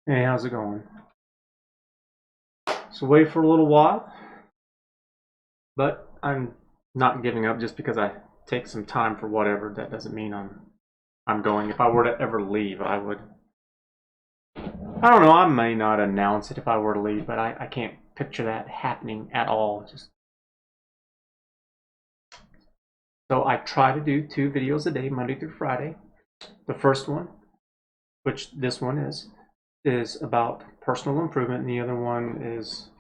Hey, how's it going? So wait for a little while, but I'm not giving up just because I take some time for whatever. That doesn't mean I'm going. If I were to ever leave, I would. I don't know. I may not announce it if I were to leave, but I can't picture that happening at all. Just so I try to do 2 videos a day, Monday through Friday. The first one, which this one is about personal improvement, and the other one is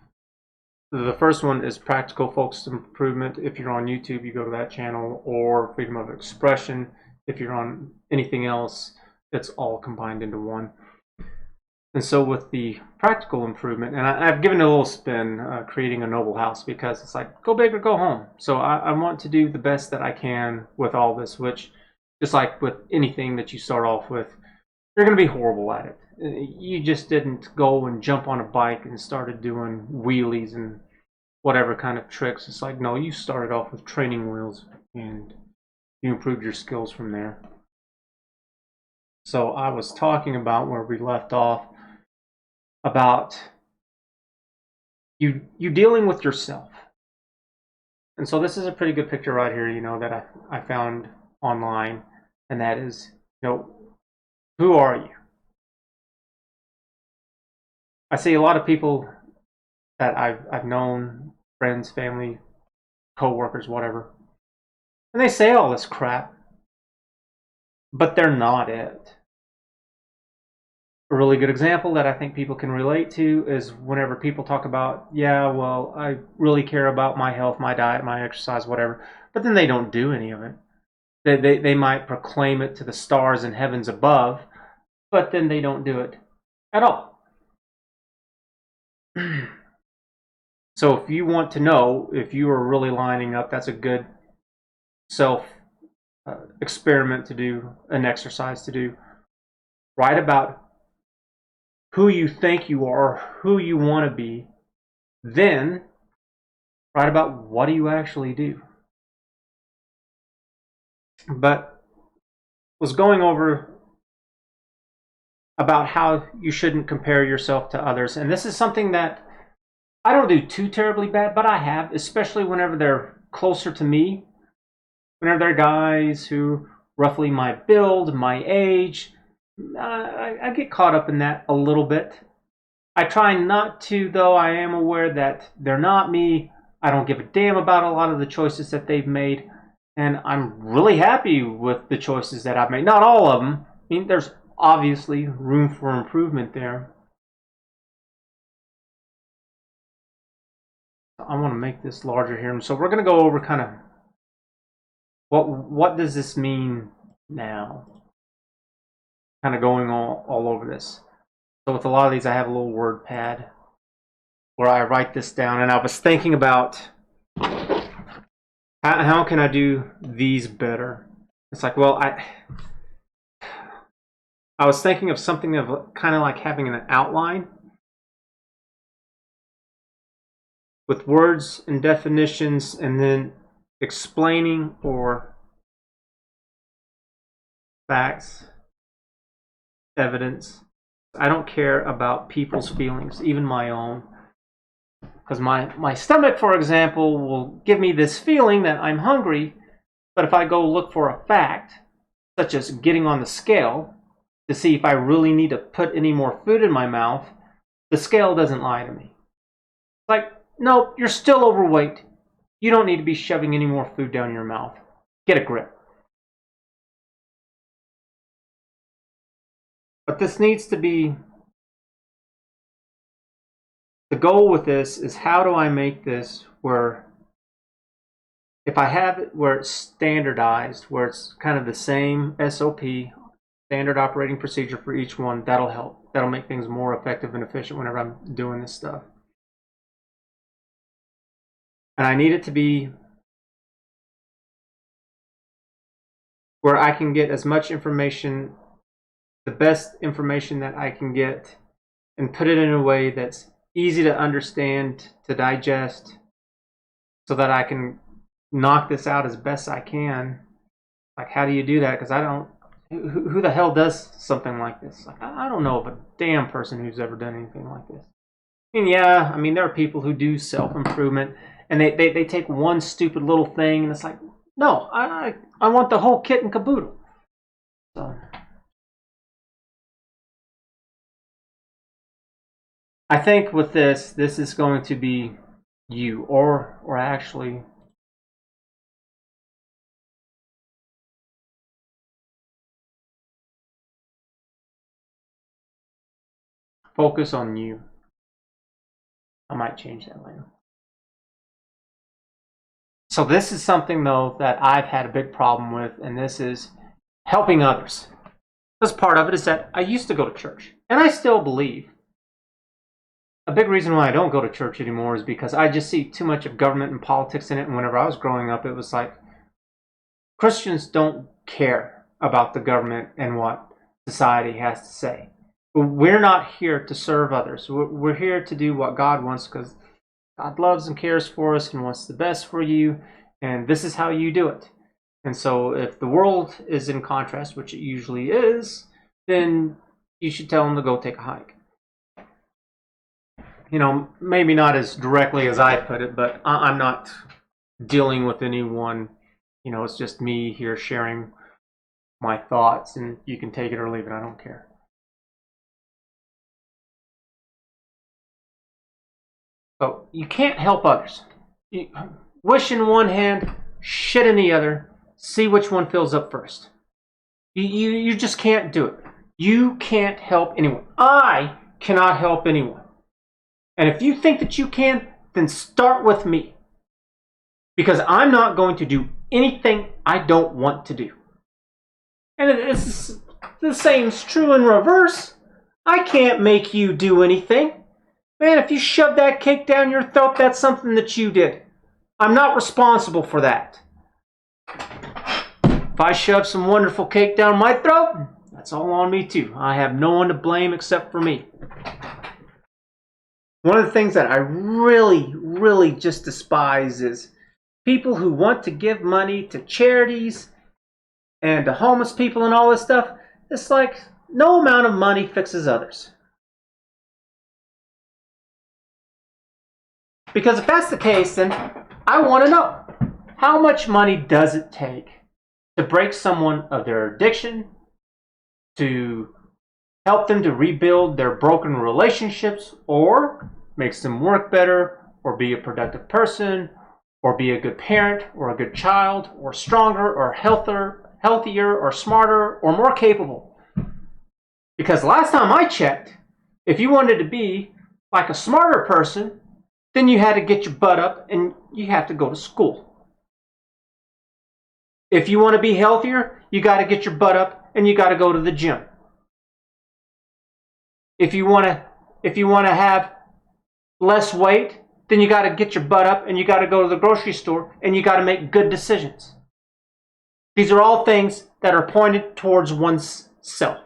the first one is practical focused improvement. If you're on YouTube, you go to that channel, or freedom of expression. If you're on anything else, it's all combined into one. And so with the practical improvement, and I've given it a little spin, creating a noble house, because it's like, go big or go home. So I want to do the best that I can with all this, which, just like with anything that you start off with, you're going to be horrible at it. You just didn't go and jump on a bike and started doing wheelies and whatever kind of tricks. It's like, no, you started off with training wheels and you improved your skills from there. So I was talking about where we left off about you dealing with yourself. And so this is a pretty good picture right here, that I found online, and that is, who are you? I see a lot of people that I've known, friends, family, co-workers, whatever, and they say all this crap, but they're not it. A really good example that I think people can relate to is whenever people talk about, yeah, well, I really care about my health, my diet, my exercise, whatever, but then they don't do any of it. They might proclaim it to the stars and heavens above, but then they don't do it at all. So if you want to know if you are really lining up, that's a good self experiment to do, an exercise to do. Write about who you think you are, who you want to be, then write about what do you actually do. But was going over about how you shouldn't compare yourself to others, and this is something that I don't do too terribly bad, but I have, especially whenever they're closer to me, whenever they're guys who roughly my build, my age. I get caught up in that a little bit. I try not to, though. I am aware that they're not me. I don't give a damn about a lot of the choices that they've made, and I'm really happy with the choices that I've made. Not all of them. I mean, there's obviously room for improvement there. I want to make this larger here, so we're going to go over kind of what does this mean now? Kind of going all over this. So with a lot of these, I have a little word pad where I write this down, and I was thinking about how can I do these better. It's like, well, I was thinking of something of kind of like having an outline with words and definitions, and then explaining or facts, evidence. I don't care about people's feelings, even my own. Because my stomach, for example, will give me this feeling that I'm hungry, but if I go look for a fact, such as getting on the scale to see if I really need to put any more food in my mouth, the scale doesn't lie to me. Like, nope, you're still overweight. You don't need to be shoving any more food down your mouth. Get a grip. But this needs to be, the goal with this is how do I make this where if I have it where it's standardized, where it's kind of the same SOP, standard operating procedure for each one, that'll help. That'll make things more effective and efficient whenever I'm doing this stuff. And I need it to be where I can get as much information, the best information that I can get, and put it in a way that's easy to understand, to digest, so that I can knock this out as best I can. Like, how do you do that? Because I don't who the hell does something like this? Like, I don't know of a damn person who's ever done anything like this. And yeah, I mean, there are people who do self-improvement, and they take one stupid little thing, and it's like, no, I want the whole kit and caboodle. So I think with this is going to be you, or actually, focus on you. I might change that later. So this is something, though, that I've had a big problem with, and this is helping others. This part of it is that I used to go to church, and I still believe. A big reason why I don't go to church anymore is because I just see too much of government and politics in it, and whenever I was growing up, it was like, Christians don't care about the government and what society has to say. We're not here to serve others. We're here to do what God wants, because God loves and cares for us and wants the best for you, and this is how you do it. And so if the world is in contrast, which it usually is, then you should tell them to go take a hike. You know, maybe not as directly as I put it, but I'm not dealing with anyone. You know, it's just me here sharing my thoughts, and you can take it or leave it. I don't care. So you can't help others. You wish in one hand, shit in the other, see which one fills up first. You just can't do it. You can't help anyone. I cannot help anyone. And if you think that you can, then start with me. Because I'm not going to do anything I don't want to do. And it's the same's true in reverse. I can't make you do anything. Man, if you shove that cake down your throat, that's something that you did. I'm not responsible for that. If I shove some wonderful cake down my throat, that's all on me too. I have no one to blame except for me. One of the things that I really, really just despise is people who want to give money to charities and to homeless people and all this stuff. It's like no amount of money fixes others. Because if that's the case, then I want to know, how much money does it take to break someone of their addiction, to help them to rebuild their broken relationships, or makes them work better, or be a productive person, or be a good parent, or a good child, or stronger, or healthier, or smarter, or more capable? Because last time I checked, if you wanted to be like a smarter person, then you had to get your butt up and you have to go to school. If you want to be healthier, you got to get your butt up and you got to go to the gym. If you want to have less weight, then you got to get your butt up and you got to go to the grocery store and you got to make good decisions. These are all things that are pointed towards one's self.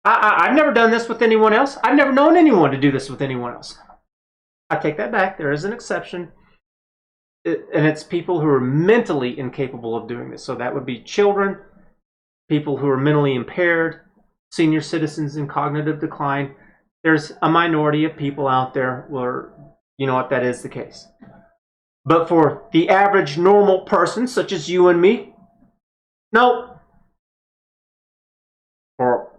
I've never done this with anyone else. I've never known anyone to do this with anyone else. I take that back. There is an exception. And it's people who are mentally incapable of doing this. So that would be children, people who are mentally impaired, senior citizens in cognitive decline. There's a minority of people out there where, you know what, that is the case. But for the average normal person, such as you and me, no. For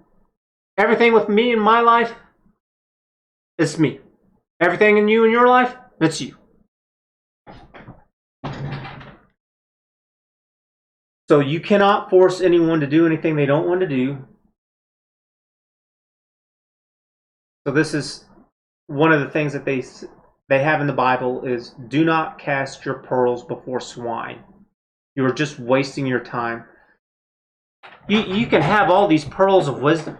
everything with me in my life, it's me. Everything in you in your life, it's you. So you cannot force anyone to do anything they don't want to do. So this is one of the things that they have in the Bible is, do not cast your pearls before swine. You are just wasting your time. You can have all these pearls of wisdom.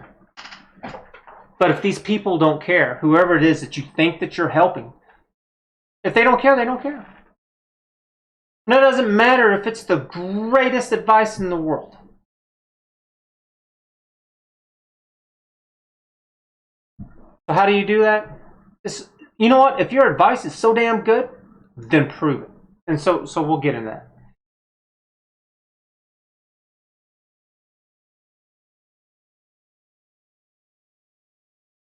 But if these people don't care, whoever it is that you think that you're helping, if they don't care, they don't care. And it doesn't matter if it's the greatest advice in the world. So how do you do that? You know what? If your advice is so damn good, then prove it. And so we'll get into that.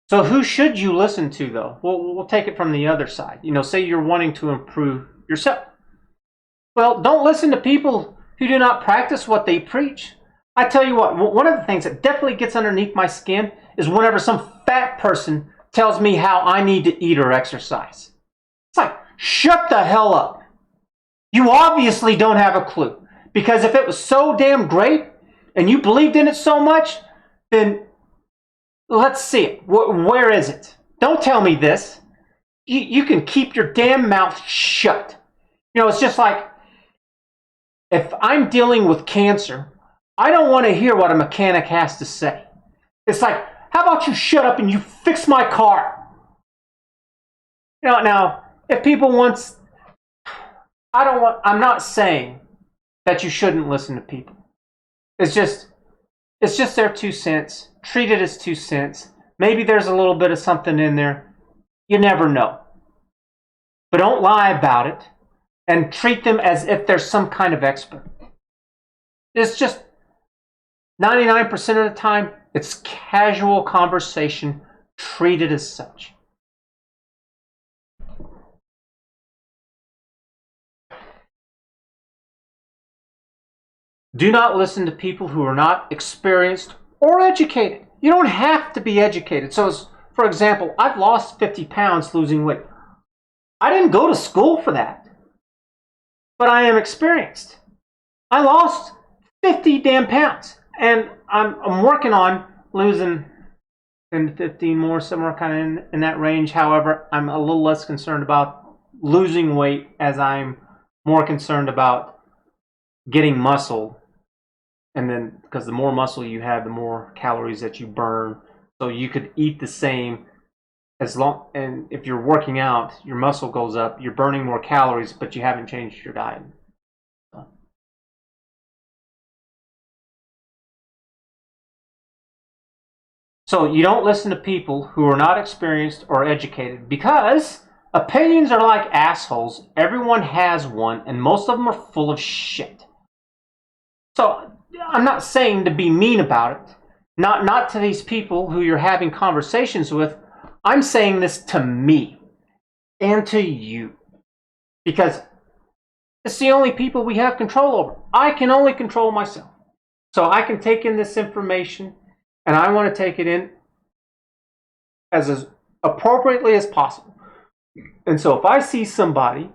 So who should you listen to, though? We'll take it from the other side. You know, say you're wanting to improve yourself. Well, don't listen to people who do not practice what they preach. I tell you what, one of the things that definitely gets underneath my skin is whenever some fat person tells me how I need to eat or exercise. It's like, shut the hell up. You obviously don't have a clue. Because if it was so damn great and you believed in it so much, then let's see it. Where is it? Don't tell me this. You can keep your damn mouth shut. You know, it's just like, if I'm dealing with cancer, I don't want to hear what a mechanic has to say. It's like, how about you shut up and you fix my car? You know, now, if people want, I'm not saying that you shouldn't listen to people. It's just their 2 cents. Treat it as 2 cents. Maybe there's a little bit of something in there. You never know. But don't lie about it and treat them as if they're some kind of expert. It's just 99% of the time, it's casual conversation. Treat it as such. Do not listen to people who are not experienced or educated. You don't have to be educated. So, for example, I've lost 50 pounds losing weight. I didn't go to school for that. But I am experienced. I lost 50 damn pounds. And I'm working on losing 10 to 15 more, somewhere kind of in that range. However, I'm a little less concerned about losing weight as I'm more concerned about getting muscle. And then, because the more muscle you have, the more calories that you burn. So you could eat the same and if you're working out, your muscle goes up, you're burning more calories, but you haven't changed your diet. So you don't listen to people who are not experienced or educated, because opinions are like assholes. Everyone has one, and most of them are full of shit. So I'm not saying to be mean about it. Not to these people who you're having conversations with. I'm saying this to me and to you, because it's the only people we have control over. I can only control myself. So I can take in this information, and I want to take it in as appropriately as possible. And so if I see somebody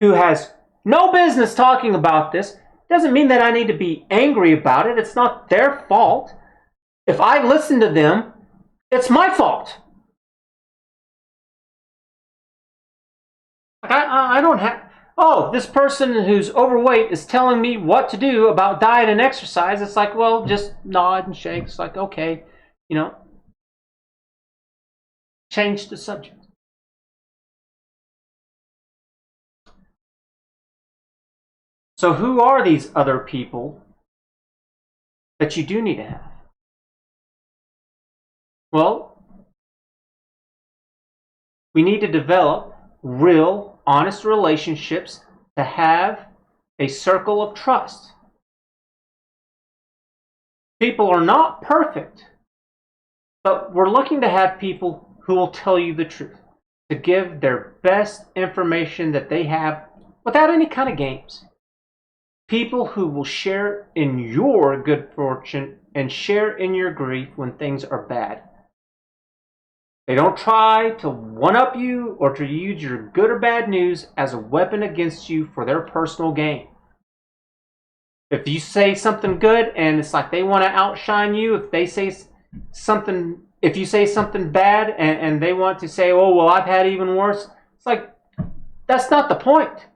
who has no business talking about this, doesn't mean that I need to be angry about it. It's not their fault. If I listen to them, it's my fault. I don't have, oh, this person who's overweight is telling me what to do about diet and exercise. It's like, well, just nod and shake. It's like, okay, you know, change the subject. So who are these other people that you do need to have? Well, we need to develop real, honest relationships to have a circle of trust. People are not perfect, but we're looking to have people who will tell you the truth, to give their best information that they have without any kind of games. People who will share in your good fortune and share in your grief when things are bad. They don't try to one-up you or to use your good or bad news as a weapon against you for their personal gain. If you say something good and it's like they want to outshine you, if you say something bad and they want to say, oh, well, I've had even worse, it's like, that's not the point.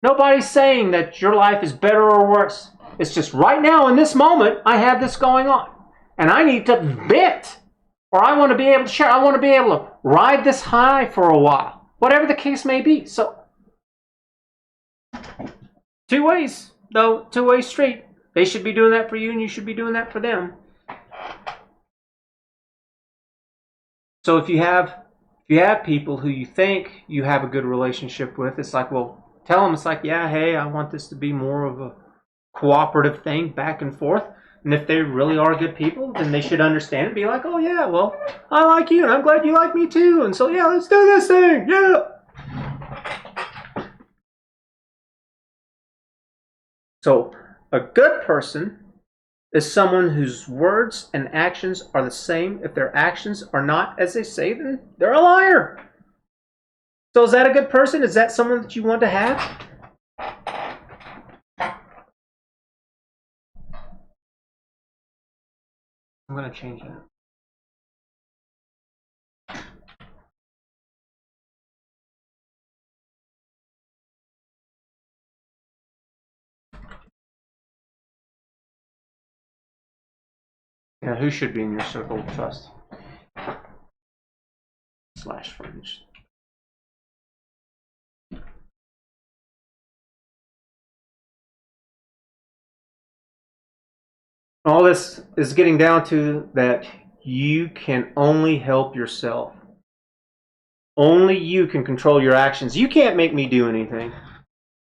Nobody's saying that your life is better or worse. It's just right now in this moment, I have this going on. And I need to vent. Or I want to be able to share. I want to be able to ride this high for a while. Whatever the case may be. So, two ways, though. Two-way street. They should be doing that for you, and you should be doing that for them. So if you have people who you think you have a good relationship with, it's like, well, tell them, it's like, yeah, hey, I want this to be more of a cooperative thing, back and forth. And if they really are good people, then they should understand and be like, oh yeah, well, I like you and I'm glad you like me too. And so yeah, let's do this thing. Yeah. So a good person is someone whose words and actions are the same. If their actions are not as they say, then they're a liar. So is that a good person? Is that someone that you want to have? I'm going to change that. Yeah, who should be in your circle of trust? / friends. All this is getting down to that you can only help yourself. Only you can control your actions. You can't make me do anything.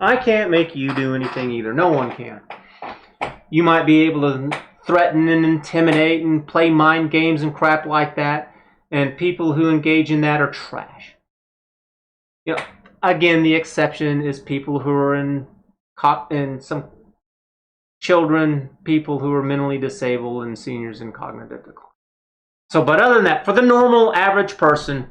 I can't make you do anything either. No one can. You might be able to threaten and intimidate and play mind games and crap like that, and people who engage in that are trash. You know, again, the exception is people who are in some children, people who are mentally disabled, and seniors in cognitive decline. So, but other than that, for the normal, average person,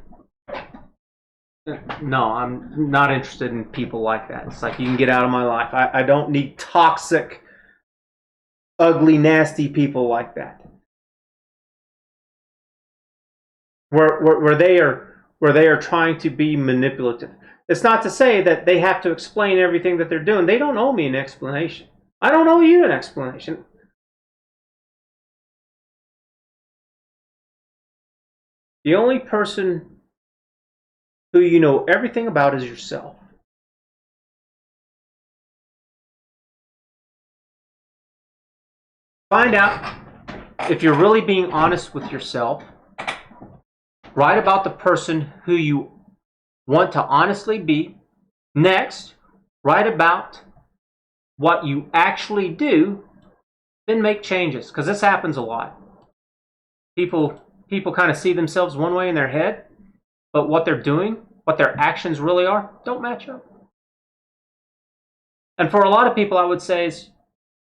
no, I'm not interested in people like that. It's like, you can get out of my life. I don't need toxic, ugly, nasty people like that. Where they are trying to be manipulative. It's not to say that they have to explain everything that they're doing. They don't owe me an explanation. I don't owe you an explanation. The only person who you know everything about is yourself. Find out if you're really being honest with yourself. Write about the person who you want to honestly be. Next, write about what you actually do, then make changes, because this happens a lot. People kind of see themselves one way in their head, but what they're doing, what their actions really are, don't match up. And for a lot of people, I would say is,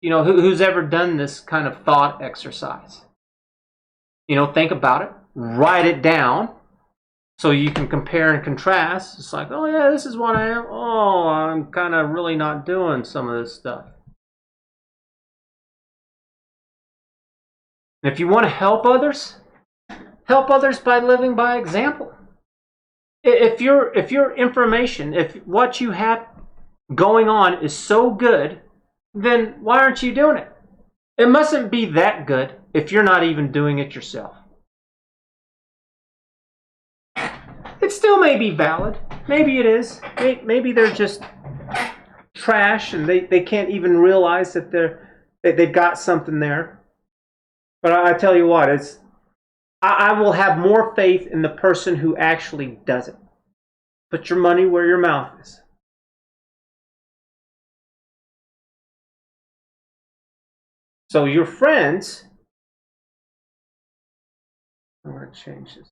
who's ever done this kind of thought exercise? Think about it, write it down, so you can compare and contrast. It's like, oh yeah, this is what I am. Oh, I'm kind of really not doing some of this stuff. And if you want to help others by living by example. If your information, if what you have going on is so good, then why aren't you doing it? It mustn't be that good if you're not even doing it yourself. It still may be valid. Maybe it is. Maybe they're just trash and they can't even realize that they've got something there. But I tell you what, I will have more faith in the person who actually does it. Put your money where your mouth is. So your friends, I'm going to change this.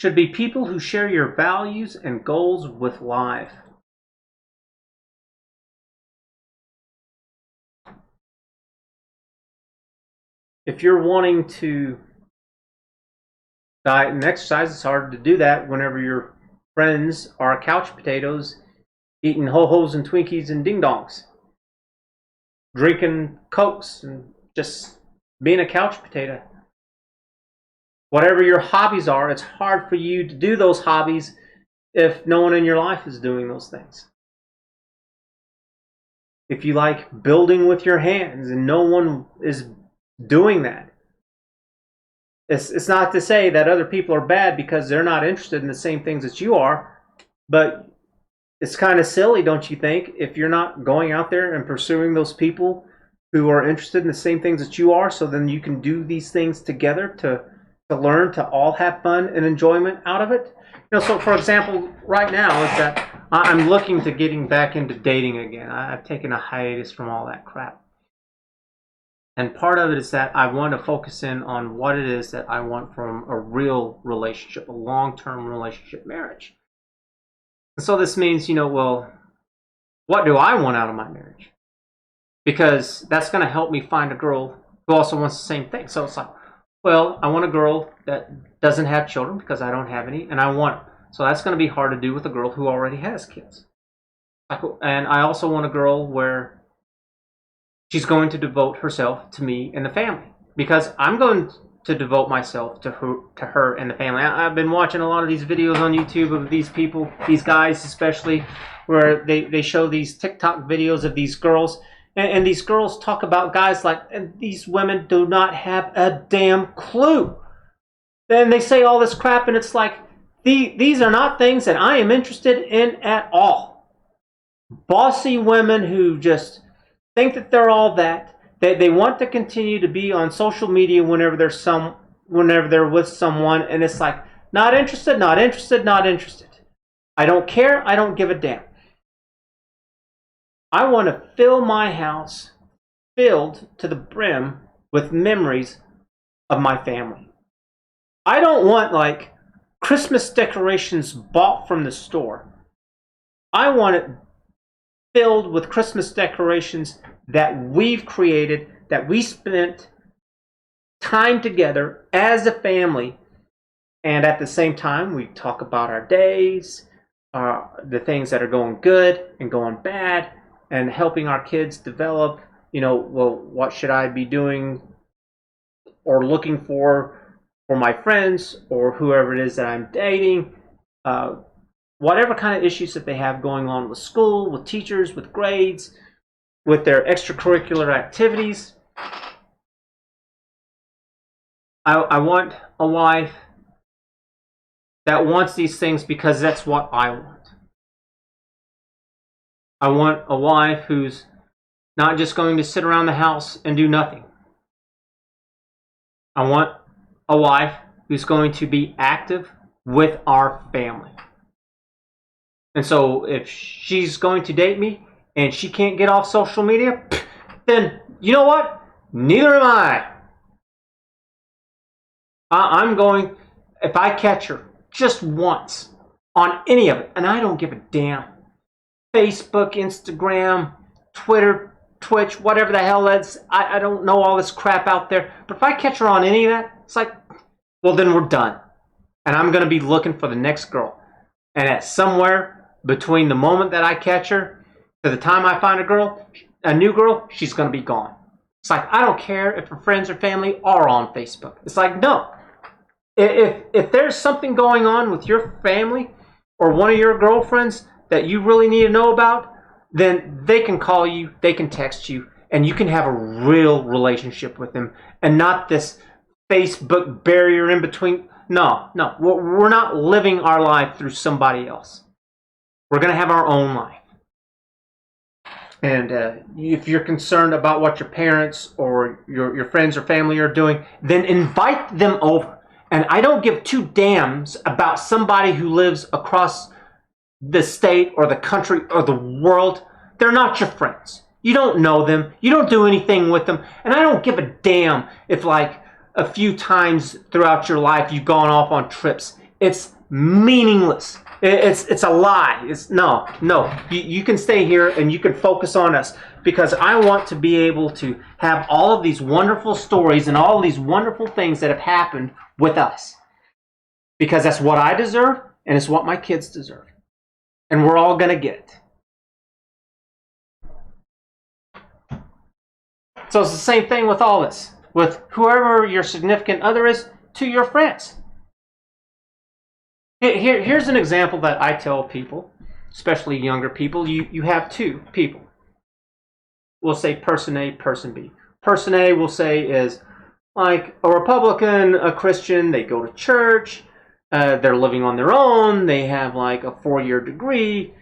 Should be people who share your values and goals with life. If you're wanting to diet and exercise, it's hard to do that whenever your friends are couch potatoes, eating ho-hos and Twinkies and ding-dongs, drinking Cokes and just being a couch potato. Whatever your hobbies are, it's hard for you to do those hobbies if no one in your life is doing those things. If you like building with your hands and no one is doing that, it's not to say that other people are bad because they're not interested in the same things that you are, but it's kind of silly, don't you think, if you're not going out there and pursuing those people who are interested in the same things that you are, so then you can do these things together to to learn to all have fun and enjoyment out of it. So for example, right now is that I'm looking to getting back into dating again. I've taken a hiatus from all that crap. And part of it is that I want to focus in on what it is that I want from a real relationship, a long-term relationship, marriage. And so this means, well, what do I want out of my marriage? Because that's going to help me find a girl who also wants the same thing. So it's like, well, I want a girl that doesn't have children because I don't have any, and I want them. So that's going to be hard to do with a girl who already has kids. And I also want a girl where she's going to devote herself to me and the family, because I'm going to devote myself to her and the family. I've been watching a lot of these videos on YouTube of these people, these guys especially, where they show these TikTok videos of these girls, and these girls talk about guys like, and these women do not have a damn clue. Then they say all this crap, and it's like, these are not things that I am interested in at all. Bossy women who just think that they're all that. They want to continue to be on social media whenever they're with someone, and it's like, not interested, not interested, not interested. I don't care, I don't give a damn. I want to fill my house filled to the brim with memories of my family. I don't want like Christmas decorations bought from the store. I want it filled with Christmas decorations that we've created, that we spent time together as a family, and at the same time we talk about our days, the things that are going good and going bad, and helping our kids develop, well, what should I be doing or looking for my friends or whoever it is that I'm dating, whatever kind of issues that they have going on with school, with teachers, with grades, with their extracurricular activities. I want a wife that wants these things because that's what I want. I want a wife who's not just going to sit around the house and do nothing. I want a wife who's going to be active with our family. And so if she's going to date me and she can't get off social media, then you know what? Neither am I. I'm going, if I catch her just once on any of it, and I don't give a damn, Facebook, Instagram, Twitter, Twitch, whatever the hell that's, I don't know all this crap out there, but if I catch her on any of that, it's like, well, then we're done. And I'm going to be looking for the next girl. And at somewhere between the moment that I catch her to the time I find a new girl, she's going to be gone. It's like, I don't care if her friends or family are on Facebook. It's like, no. If there's something going on with your family or one of your girlfriends that you really need to know about, then they can call you, they can text you, and you can have a real relationship with them, and not this Facebook barrier in between. No, we're not living our life through somebody else. We're going to have our own life. And if you're concerned about what your parents or your friends or family are doing, then invite them over. And I don't give two damns about somebody who lives across the state or the country or the world. They're not your friends. You don't know them. You don't do anything with them. And I don't give a damn if like a few times throughout your life you've gone off on trips. It's meaningless. It's a lie. It's no. You can stay here and you can focus on us, because I want to be able to have all of these wonderful stories and all of these wonderful things that have happened with us, because that's what I deserve and it's what my kids deserve, and we're all gonna get it. So it's the same thing with all this, with whoever your significant other is, to your friends. Here's an example that I tell people, especially younger people. You have two people. We'll say person A, person B. Person A, we'll say, is like a Republican, a Christian. They go to church. They're living on their own. They have like a 4-year degree.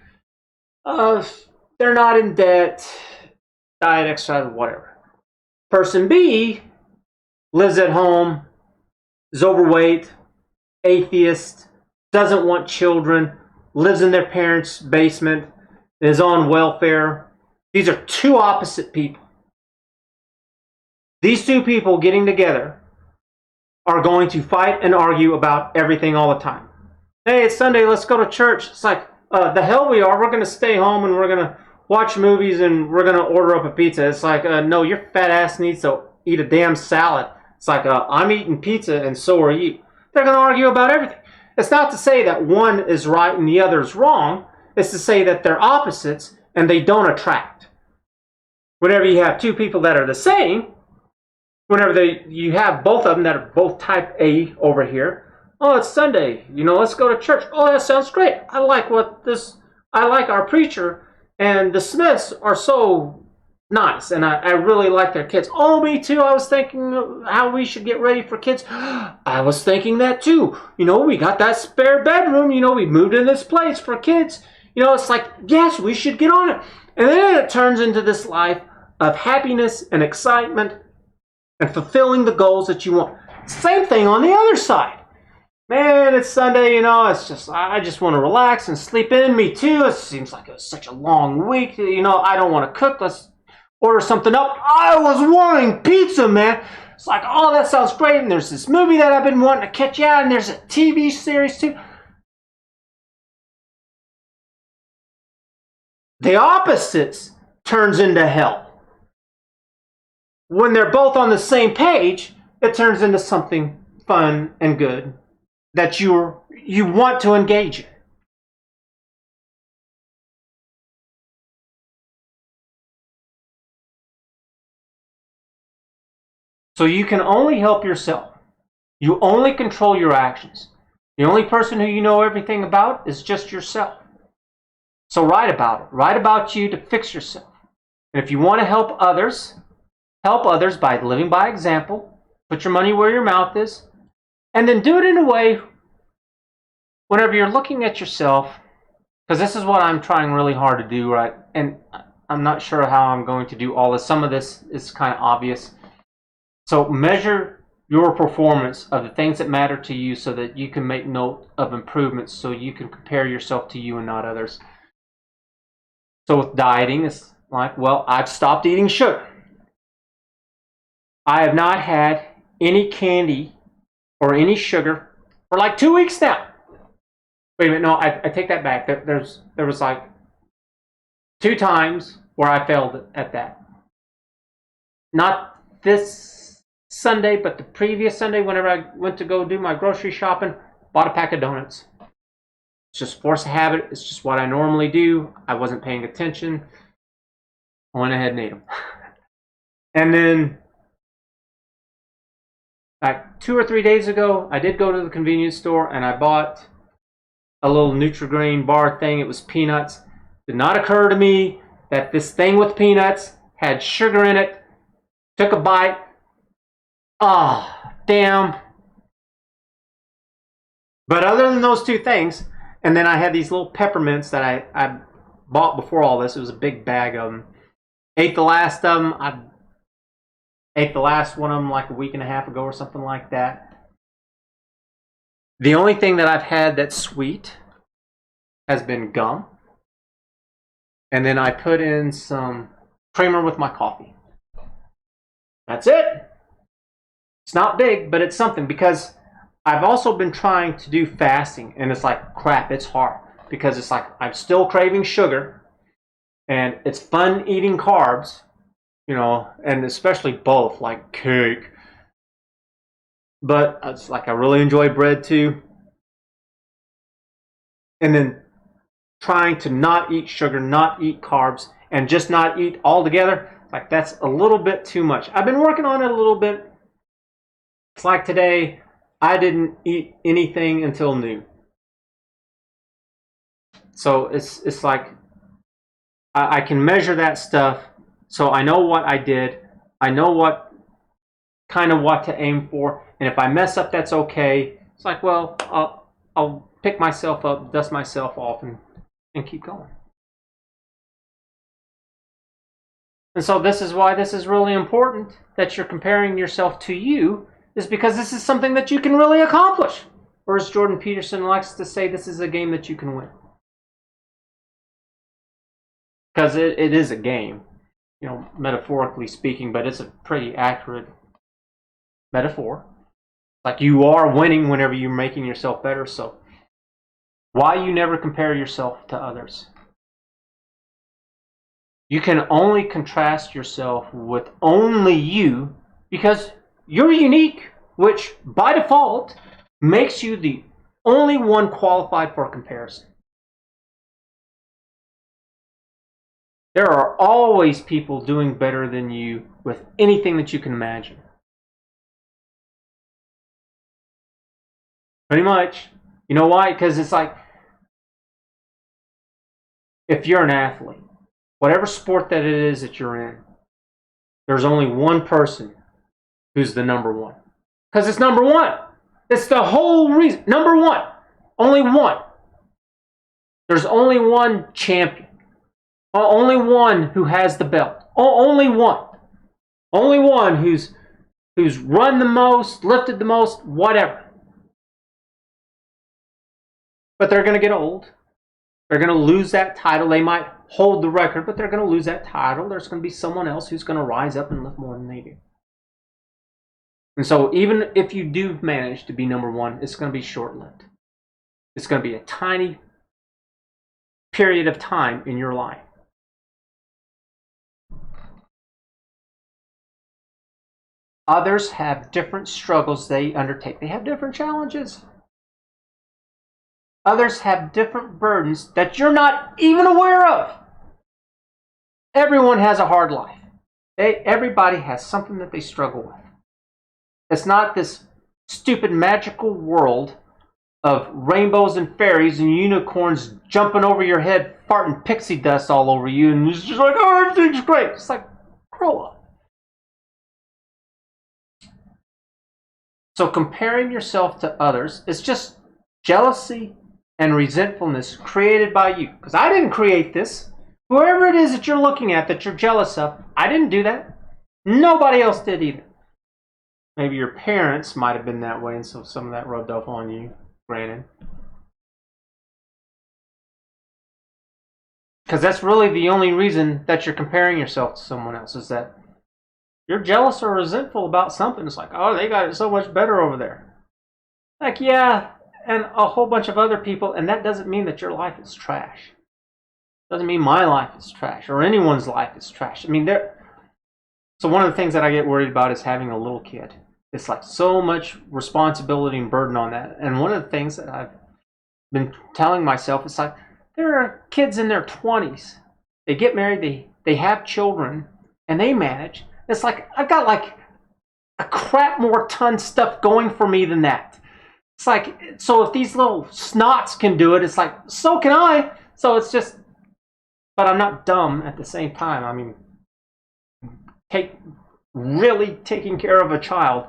They're not in debt. Diet, exercise, whatever. Person B lives at home, is overweight, atheist, doesn't want children, lives in their parents' basement, is on welfare. These are two opposite people. These two people getting together are going to fight and argue about everything all the time. Hey, it's Sunday, let's go to church. It's like, the hell we are. We're going to stay home and we're going to watch movies and we're going to order up a pizza. It's like, no, your fat ass needs to eat a damn salad. It's like, I'm eating pizza and so are you. They're going to argue about everything. It's not to say that one is right and the other is wrong. It's to say that they're opposites and they don't attract. Whenever you have two people that are the same, whenever you have both of them that are both type A over here, oh, it's Sunday, let's go to church. Oh, that sounds great. I like our preacher, and the Smiths are so nice, and I really like their kids. Oh, me too. I was thinking how we should get ready for kids. I was thinking that too. We got that spare bedroom. We moved in this place for kids. It's like, yes, we should get on it. And then it turns into this life of happiness and excitement and fulfilling the goals that you want. Same thing on the other side. Man, it's Sunday, it's just, I just want to relax and sleep in. Me too. It seems like it was such a long week. I don't want to cook. Let's order something up. I was wanting pizza, man. It's like, oh, that sounds great. And there's this movie that I've been wanting to catch out, and there's a TV series too. The opposites turns into hell. When they're both on the same page, it turns into something fun and good that you want to engage in. So you can only help yourself. You only control your actions. The only person who you know everything about is just yourself. So write about it. Write about you to fix yourself. And if you want to help others by living by example. Put your money where your mouth is. And then do it in a way whenever you're looking at yourself, because this is what I'm trying really hard to do, right? And I'm not sure how I'm going to do all this. Some of this is kind of obvious. So measure your performance of the things that matter to you so that you can make note of improvements so you can compare yourself to you and not others. So with dieting, it's like, well, I've stopped eating sugar. I have not had any candy or any sugar for like 2 weeks now. Wait a minute, no, I take that back. There was like 2 times where I failed at that. Not this Sunday, but the previous Sunday, whenever I went to go do my grocery shopping, bought a pack of donuts. It's just force of habit. It's just what I normally do. I wasn't paying attention. I went ahead and ate them. And then, like 2 or 3 days ago, I did go to the convenience store and I bought a little Nutri-Grain bar thing. It was peanuts. Did not occur to me that this thing with peanuts had sugar in it. Took a bite. Ah, damn. But other than those 2 things, and then I had these little peppermints that I bought before all this. It was a big bag of them. Ate the last of them. I ate the last one of them like a week and a half ago or something like that. The only thing that I've had that's sweet has been gum. And then I put in some creamer with my coffee. That's it. It's not big, but it's something, because I've also been trying to do fasting, and it's like, crap, it's hard. Because it's like, I'm still craving sugar, and it's fun eating carbs, and especially both, like cake. But it's like, I really enjoy bread too. And then trying to not eat sugar, not eat carbs, and just not eat altogether, like that's a little bit too much. I've been working on it a little bit. It's like today, I didn't eat anything until noon. So it's like I can measure that stuff, so I know what I did. I know what to aim for, and if I mess up, that's okay. It's like, well, I'll pick myself up, dust myself off, and keep going. And so this is why this is really important, that you're comparing yourself to you is because this is something that you can really accomplish. Or as Jordan Peterson likes to say, this is a game that you can win. Because it is a game, you know, metaphorically speaking, but it's a pretty accurate metaphor. Like you are winning whenever you're making yourself better. So why you never compare yourself to others? You can only contrast yourself with only you because you're unique, which by default makes you the only one qualified for comparison. There are always people doing better than you with anything that you can imagine. Pretty much. You know why? Because it's like, if you're an athlete, whatever sport that it is that you're in, there's only one person who's the number one. Because it's number one. It's the whole reason. Number one. Only one. There's only one champion. Only one who has the belt. Only one. Only one who's run the most, lifted the most, whatever. But they're going to get old. They're going to lose that title. They might hold the record, but they're going to lose that title. There's going to be someone else who's going to rise up and lift more than they do. And so even if you do manage to be number one, it's going to be short-lived. It's going to be a tiny period of time in your life. Others have different struggles they undertake. They have different challenges. Others have different burdens that you're not even aware of. Everyone has a hard life. Everybody has something that they struggle with. It's not this stupid magical world of rainbows and fairies and unicorns jumping over your head, farting pixie dust all over you, and it's just like, oh, everything's great. It's like, grow up. So comparing yourself to others is just jealousy and resentfulness created by you. Because I didn't create this. Whoever it is that you're looking at that you're jealous of, I didn't do that. Nobody else did either. Maybe your parents might have been that way, and so some of that rubbed off on you, granted. Because that's really the only reason that you're comparing yourself to someone else, is that you're jealous or resentful about something. It's like, oh, they got it so much better over there. Like, yeah, and a whole bunch of other people, and that doesn't mean that your life is trash. Doesn't mean my life is trash, or anyone's life is trash. I mean, so one of the things that I get worried about is having a little kid. It's like so much responsibility and burden on that. And one of the things that I've been telling myself is like, there are kids in their 20s. They get married, they have children, and they manage. It's like, I've got like a crap more ton stuff going for me than that. It's like, so if these little snots can do it, it's like, so can I. So it's just, but I'm not dumb at the same time. I mean, really taking care of a child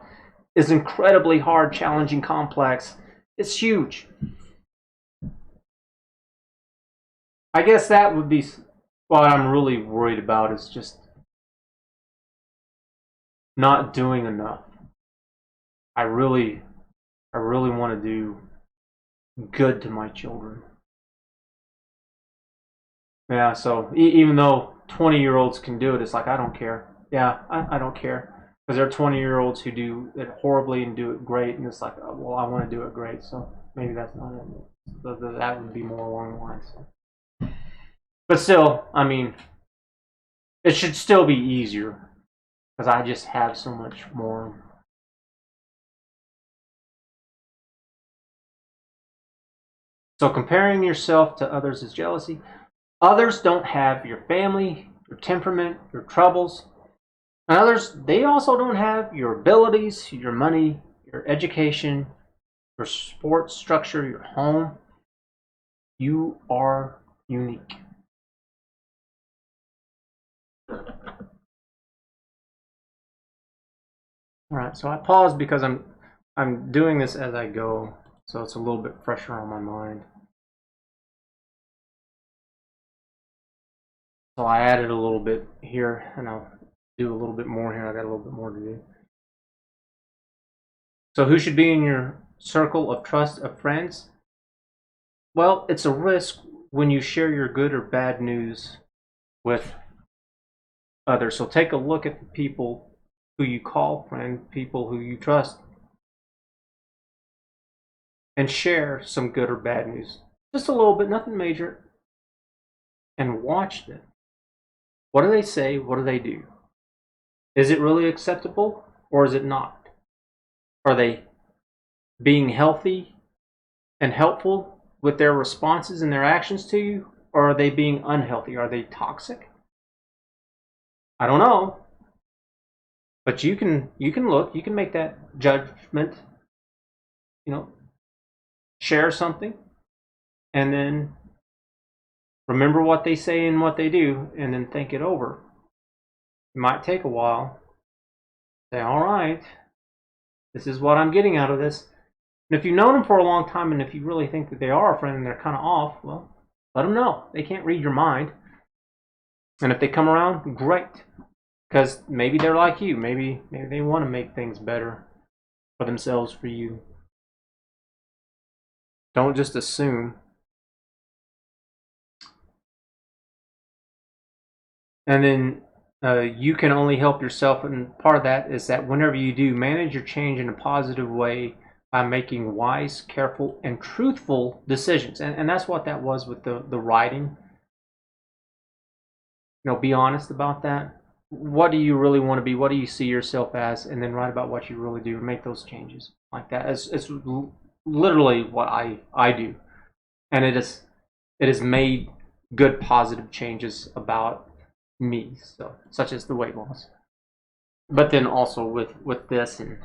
is incredibly hard, challenging, complex. It's huge. I guess that would be what I'm really worried about, is just not doing enough. I really want to do good to my children. Yeah, so even though 20-year-olds can do it, it's like, I don't care. Yeah, I don't care. Because there are 20-year-olds who do it horribly and do it great, and it's like, oh, well, I want to do it great, so maybe that's not it. So that would be more along the lines. So. But still, I mean, it should still be easier, because I just have so much more. So comparing yourself to others is jealousy. Others don't have your family, your temperament, your troubles. And others, they also don't have your abilities, your money, your education, your sports structure, your home. You are unique. All right, so I paused because I'm doing this as I go, so it's a little bit fresher on my mind. So I added a little bit here, and I'll do a little bit more here. I got a little bit more to do. So who should be in your circle of trust of friends? Well, it's a risk when you share your good or bad news with others. So take a look at the people who you call friend, people who you trust, and share some good or bad news. Just a little bit, nothing major. And watch them. What do they say? What do they do? Is it really acceptable or is it not? Are they being healthy and helpful with their responses and their actions to you? Or are they being unhealthy? Are they toxic? I don't know. But you can look, you can make that judgment, share something, and then remember what they say and what they do, and then think it over. It might take a while. Say, all right, this is what I'm getting out of this. And if you've known them for a long time, and if you really think that they are a friend and they're kind of off, well, let them know. They can't read your mind. And if they come around, great. Because maybe they're like you. Maybe they want to make things better for themselves, for you. Don't just assume. And then you can only help yourself, and part of that is that whenever you do, manage your change in a positive way by making wise, careful, and truthful decisions. And that's what that was with the writing. Be honest about that. What do you really want to be? What do you see yourself as? And then write about what you really do and make those changes like that. It's literally what I do. And it has made good, positive changes about me, so such as the weight loss. But then also with this and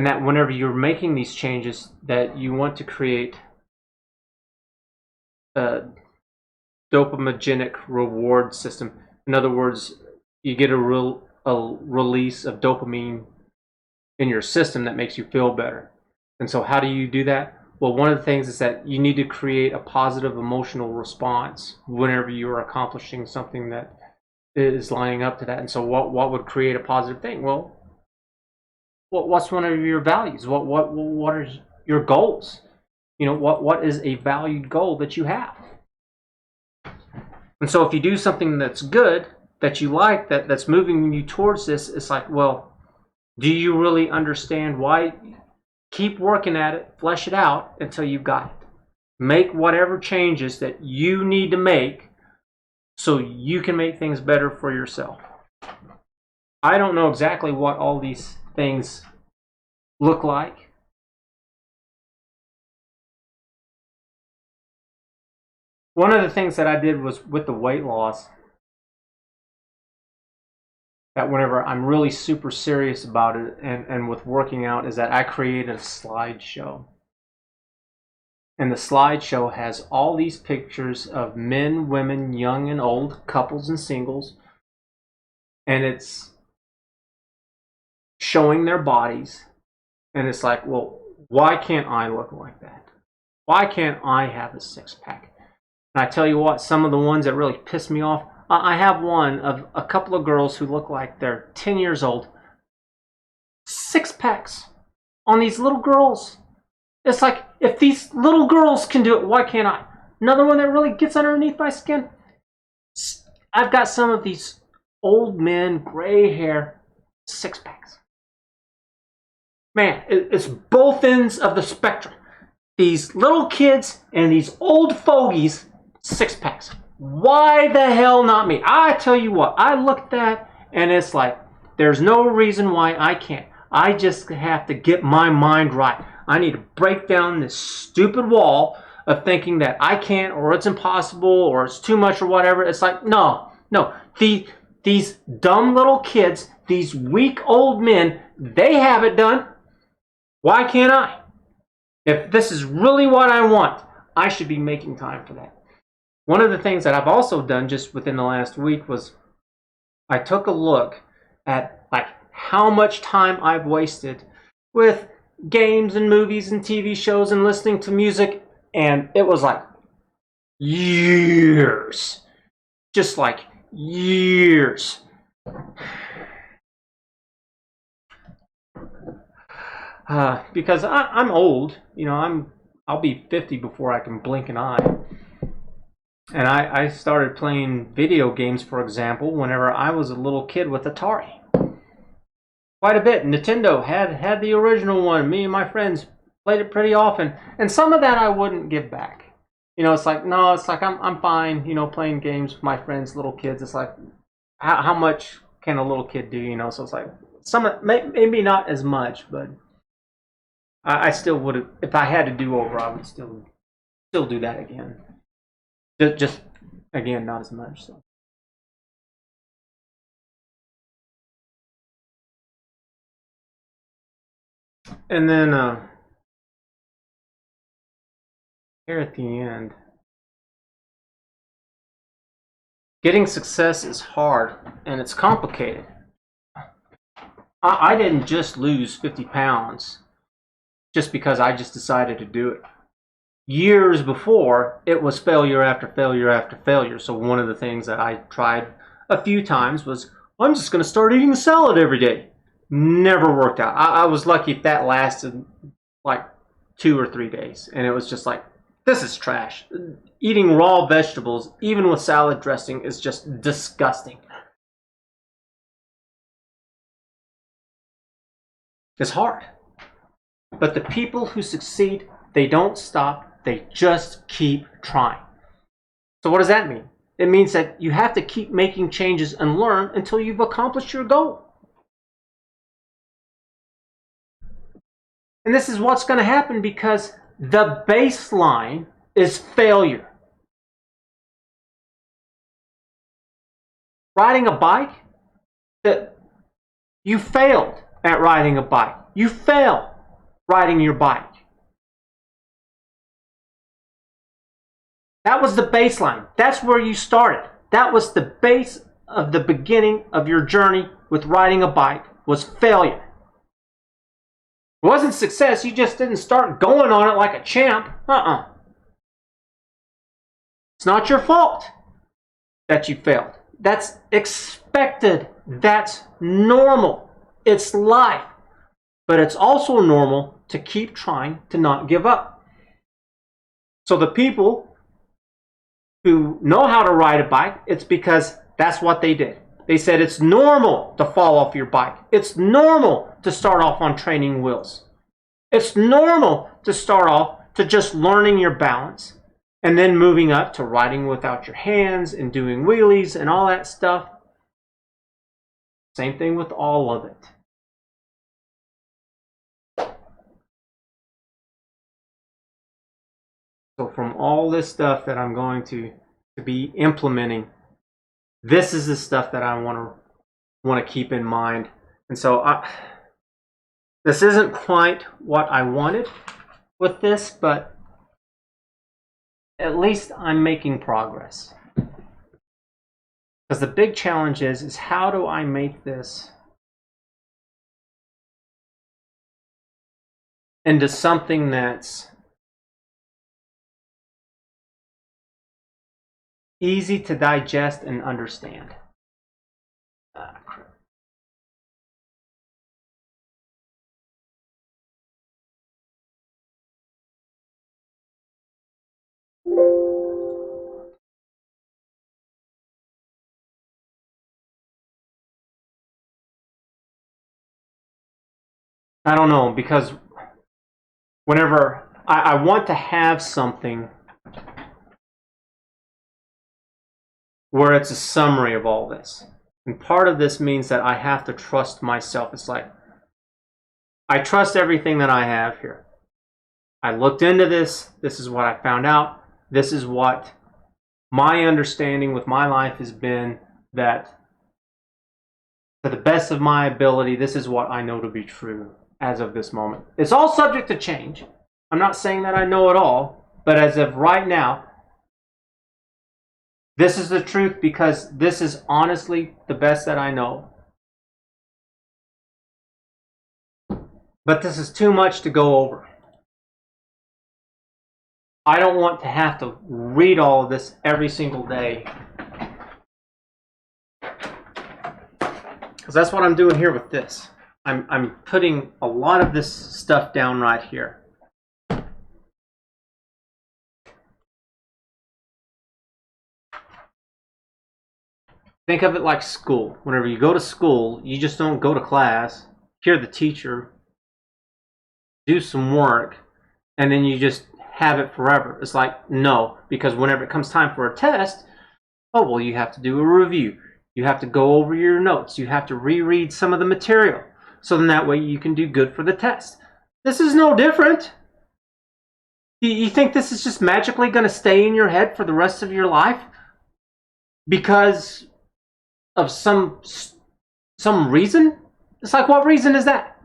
that whenever you're making these changes, that you want to create a dopaminergic reward system. In other words, you get a release of dopamine in your system that makes you feel better. And so how do you do that? Well, one of the things is that you need to create a positive emotional response whenever you are accomplishing something that is lining up to that. And so what would create a positive thing? Well, what's one of your values? What are your goals? What is a valued goal that you have? And so if you do something that's good, that you like, that's moving you towards this, it's like, well, do you really understand why? Keep working at it, flesh it out until you've got it. Make whatever changes that you need to make so you can make things better for yourself. I don't know exactly what all these things look like. One of the things that I did was with the weight loss, that whenever I'm really super serious about it and with working out, is that I created a slideshow. And the slideshow has all these pictures of men, women, young and old, couples and singles. And it's showing their bodies. And it's like, well, why can't I look like that? Why can't I have a six-pack? And I tell you what, some of the ones that really piss me off, I have one of a couple of girls who look like they're 10 years old. 6 packs on these little girls. It's like, if these little girls can do it, why can't I? Another one that really gets underneath my skin. I've got some of these old men, gray hair, 6 packs. Man, it's both ends of the spectrum. These little kids and these old fogies, 6 packs. Why the hell not me? I tell you what, I look at that and it's like, there's no reason why I can't. I just have to get my mind right. I need to break down this stupid wall of thinking that I can't, or it's impossible, or it's too much, or whatever. It's like, no. These dumb little kids, these weak old men, they have it done. Why can't I? If this is really what I want, I should be making time for that. One of the things that I've also done just within the last week was I took a look at like how much time I've wasted with games and movies and TV shows and listening to music, and it was like years. Just like years. because I'm old. You know, I'll be 50 before I can blink an eye. And I started playing video games, for example, whenever I was a little kid with Atari. Quite a bit. Nintendo had the original one. Me and my friends played it pretty often. And some of that I wouldn't give back. You know, it's like, no, it's like I'm fine, you know, playing games with my friends, little kids. It's like, how much can a little kid do, you know? So it's like, maybe not as much, but I still would have, if I had to do over, I would still do that again. Just again, not as much. So. And then here at the end, getting success is hard and it's complicated. I didn't just lose 50 pounds just because I just decided to do it. Years before, it was failure after failure after failure. So one of the things that I tried a few times was, I'm just going to start eating a salad every day. Never worked out. I was lucky if that lasted like 2 or 3 days. And it was just like, this is trash. Eating raw vegetables, even with salad dressing, is just disgusting. It's hard. But the people who succeed, they don't stop. They just keep trying. So what does that mean? It means that you have to keep making changes and learn until you've accomplished your goal. And this is what's going to happen because the baseline is failure. Riding a bike, you failed at riding a bike. You fail riding your bike. That was the baseline. That's where you started. That was the base of the beginning of your journey with riding a bike, was failure. It wasn't success. You just didn't start going on it like a champ. It's not your fault that you failed. That's expected. That's normal. It's life. But it's also normal to keep trying, to not give up. So the people who know how to ride a bike, it's because that's what they did. They said it's normal to fall off your bike. It's normal to start off on training wheels. It's normal to start off to just learning your balance and then moving up to riding without your hands and doing wheelies and all that stuff. Same thing with all of it. So from all this stuff that I'm going to be implementing, this is the stuff that I want to keep in mind. And so this isn't quite what I wanted with this, but at least I'm making progress. Because the big challenge is how do I make this into something that's easy to digest and understand. I don't know, because whenever I want to have something where it's a summary of all this. And part of this means that I have to trust myself. It's like, I trust everything that I have here. I looked into this. This is what I found out. This is what my understanding with my life has been, that to the best of my ability, this is what I know to be true as of this moment. It's all subject to change. I'm not saying that I know it all, but as of right now, this is the truth, because this is honestly the best that I know. But this is too much to go over. I don't want to have to read all of this every single day. Because that's what I'm doing here with this. I'm putting a lot of this stuff down right here. Think of it like school. Whenever you go to school, you just don't go to class, hear the teacher, do some work, and then you just have it forever. It's like, no, because whenever it comes time for a test, oh, well, you have to do a review. You have to go over your notes. You have to reread some of the material. So then that way you can do good for the test. This is no different. You think this is just magically going to stay in your head for the rest of your life? Because of some reason? It's like, what reason is that?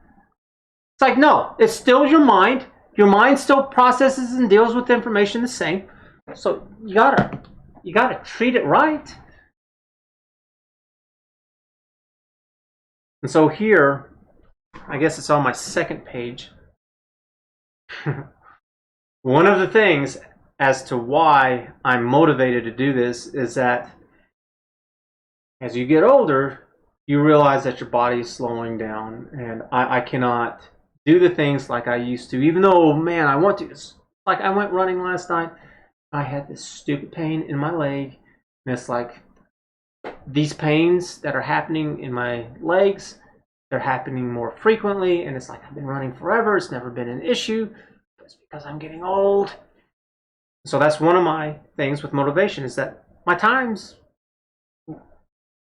It's like, no, it's still your mind. Your mind still processes and deals with information the same. So you gotta treat it right. And so here, I guess it's on my second page. One of the things as to why I'm motivated to do this is that as you get older, you realize that your body is slowing down, and I cannot do the things like I used to, even though, man, I want to. It's like I went running last night. I had this stupid pain in my leg, and it's like these pains that are happening in my legs, they're happening more frequently, and it's like I've been running forever. It's never been an issue. It's because I'm getting old. So that's one of my things with motivation, is that my time's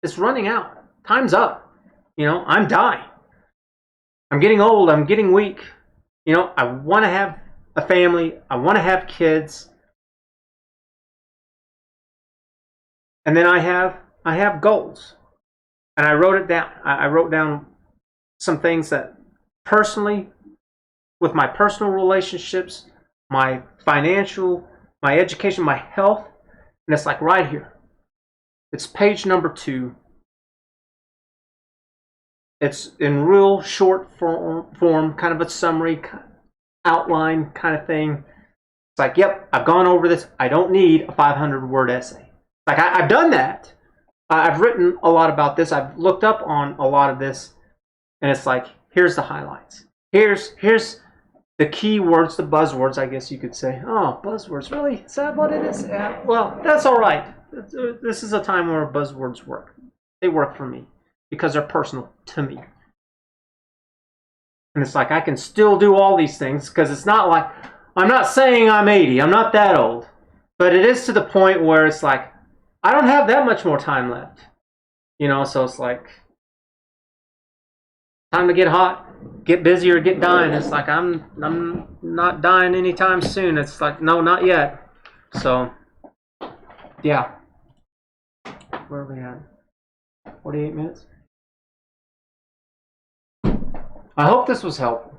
it's running out. Time's up. I'm dying. I'm getting old. I'm getting weak. I want to have a family. I want to have kids. And then I have goals. And I wrote it down. I wrote down some things that personally, with my personal relationships, my financial, my education, my health, and it's like right here. It's page number 2. It's in real short form, kind of a summary, outline kind of thing. It's like, yep, I've gone over this. I don't need a 500-word essay. Like, I've done that. I've written a lot about this. I've looked up on a lot of this. And it's like, here's the highlights. Here's the key words, the buzzwords, I guess you could say. Oh, buzzwords, really? Is that what it is? Yeah, well, that's all right. This is a time where buzzwords work. They work for me because they're personal to me. And it's like I can still do all these things because it's not like, I'm not saying I'm 80. I'm not that old. But it is to the point where it's like, I don't have that much more time left. So it's like, time to get hot, get busy, or get dying. It's like I'm not dying anytime soon. It's like, no, not yet. So, yeah. Where are we at? 48 minutes. I hope this was helpful.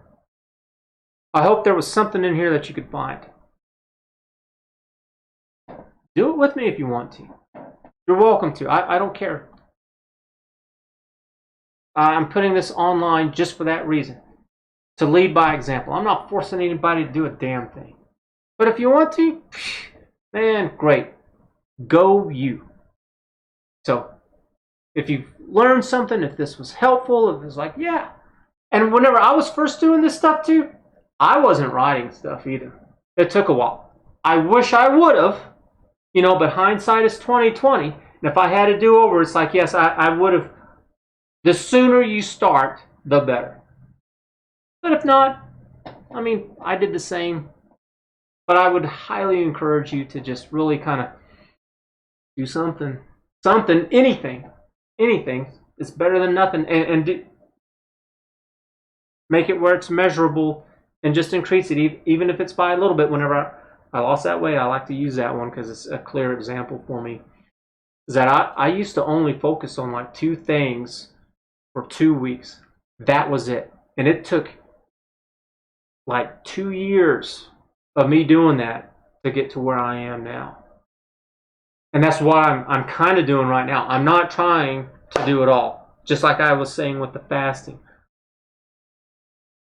I hope there was something in here that you could find. Do it with me if you want to. You're welcome to. I don't care. I'm putting this online just for that reason. To lead by example. I'm not forcing anybody to do a damn thing. But if you want to, man, great. Go you. So, if you've learned something, if this was helpful, if it's like, yeah. And whenever I was first doing this stuff too, I wasn't writing stuff either. It took a while. I wish I would have, but hindsight is 20/20. And if I had to do over, it's like, yes, I would have. The sooner you start, the better. But if not, I did the same. But I would highly encourage you to just really kind of do something. Something, anything. Anything. It's better than nothing. And make it where it's measurable and just increase it, even if it's by a little bit. Whenever I lost that weight, I like to use that one because it's a clear example for me. Is that I used to only focus on like 2 things for 2 weeks. That was it. And it took like 2 years of me doing that to get to where I am now. And that's why I'm kind of doing right now. I'm not trying to do it all. Just like I was saying with the fasting.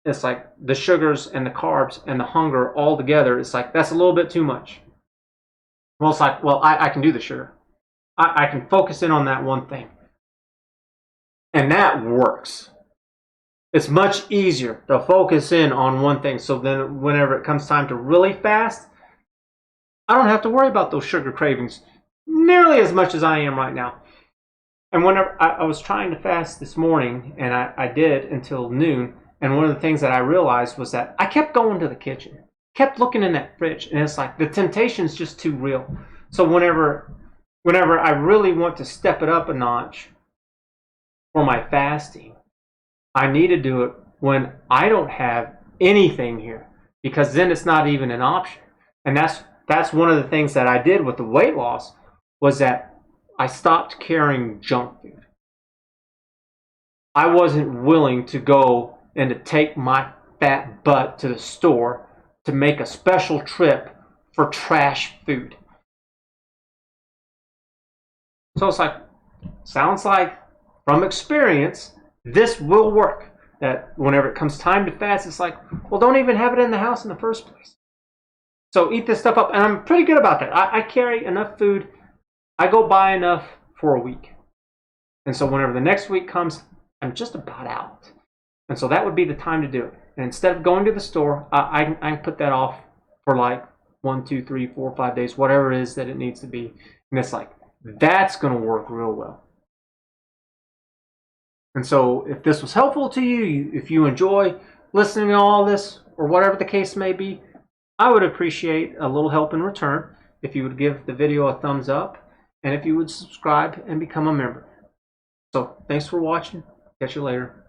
It's like the sugars and the carbs and the hunger all together. It's like, that's a little bit too much. Well, it's like, well, I can do the sugar. I can focus in on that one thing. And that works. it's much easier to focus in on one thing. So then whenever it comes time to really fast, I don't have to worry about those sugar cravings nearly as much as I am right now. And whenever I was trying to fast this morning, and I did until noon, and one of the things that I realized was that I kept going to the kitchen, kept looking in that fridge, and it's like the temptation's just too real. So whenever I really want to step it up a notch for my fasting, I need to do it when I don't have anything here, because then it's not even an option. And that's one of the things that I did with the weight loss, was that I stopped carrying junk food. I wasn't willing to go and to take my fat butt to the store to make a special trip for trash food. So it's like, sounds like from experience, this will work. That whenever it comes time to fast, it's like, well, don't even have it in the house in the first place. So eat this stuff up, and I'm pretty good about that. I carry enough food. I go buy enough for a week. And so whenever the next week comes, I'm just about out. And so that would be the time to do it. And instead of going to the store, I can put that off for like 1, 2, 3, 4, 5 days, whatever it is that it needs to be. And it's like, that's going to work real well. And so if this was helpful to you, if you enjoy listening to all this, or whatever the case may be, I would appreciate a little help in return if you would give the video a thumbs up, and if you would subscribe and become a member. So thanks for watching. Catch you later.